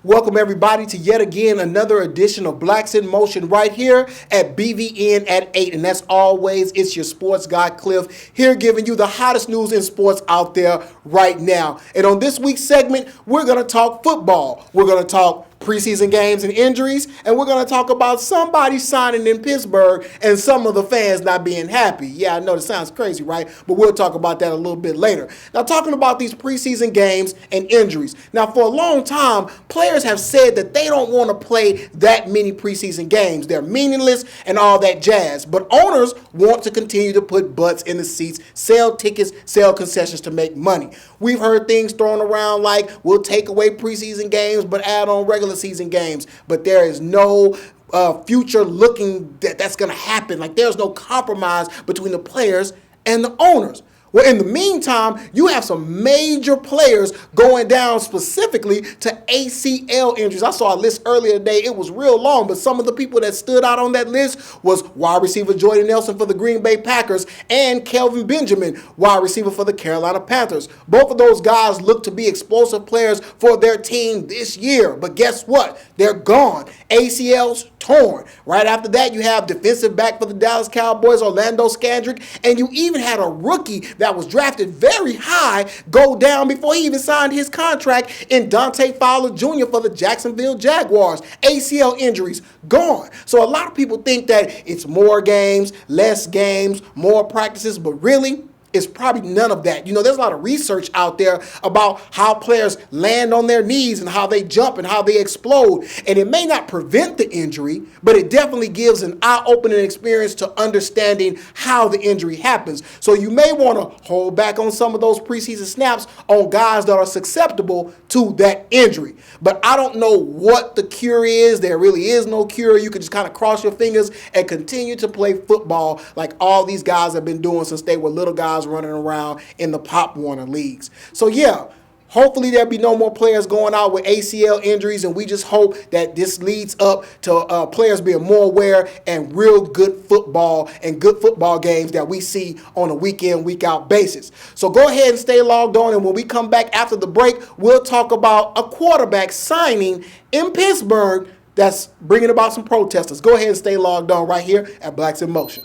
Welcome everybody to yet again another edition of Blacks in Motion right here at BVN at 8. And as always, it's your sports guy Clif here giving you the hottest news in sports out there right now. And on this week's segment, we're going to talk football. We're going to talk preseason games and injuries, and we're going to talk about somebody signing in Pittsburgh and some of the fans not being happy. Yeah, I know it sounds crazy, right? But we'll talk about that a little bit later. Now, talking about these preseason games and injuries. Now, for a long time, players have said that they don't want to play that many preseason games. They're meaningless and all that jazz. But owners want to continue to put butts in the seats, sell tickets, sell concessions to make money. We've heard things thrown around like, we'll take away preseason games but add on regular season games, but there is no future looking that's going to happen. Like, there's no compromise between the players and the owners. Well, in the meantime, you have some major players going down specifically to ACL injuries. I saw a list earlier today. It was real long, but some of the people that stood out on that list was wide receiver Jordan Nelson for the Green Bay Packers and Kelvin Benjamin, wide receiver for the Carolina Panthers. Both of those guys look to be explosive players for their team this year, but guess what? They're gone. ACLs torn. Right after that, you have defensive back for the Dallas Cowboys, Orlando Scandrick, and you even had a rookie that was drafted very high go down before he even signed his contract in Dante Fowler Jr. for the Jacksonville Jaguars. ACL injuries, gone. So a lot of people think that it's more games, less games, more practices, but really, it's probably none of that. You know, there's a lot of research out there about how players land on their knees and how they jump and how they explode. And it may not prevent the injury, but it definitely gives an eye-opening experience to understanding how the injury happens. So you may want to hold back on some of those preseason snaps on guys that are susceptible to that injury. But I don't know what the cure is. There really is no cure. You can just kind of cross your fingers and continue to play football like all these guys have been doing since they were little guys running around in the Pop Warner leagues. So yeah, hopefully there'll be no more players going out with ACL injuries, and we just hope that this leads up to players being more aware and real good football and good football games that we see on a week-in, week-out basis. So go ahead and stay logged on, and when we come back after the break, we'll talk about a quarterback signing in Pittsburgh that's bringing about some protesters. Go ahead and stay logged on right here at Blacks in Motion.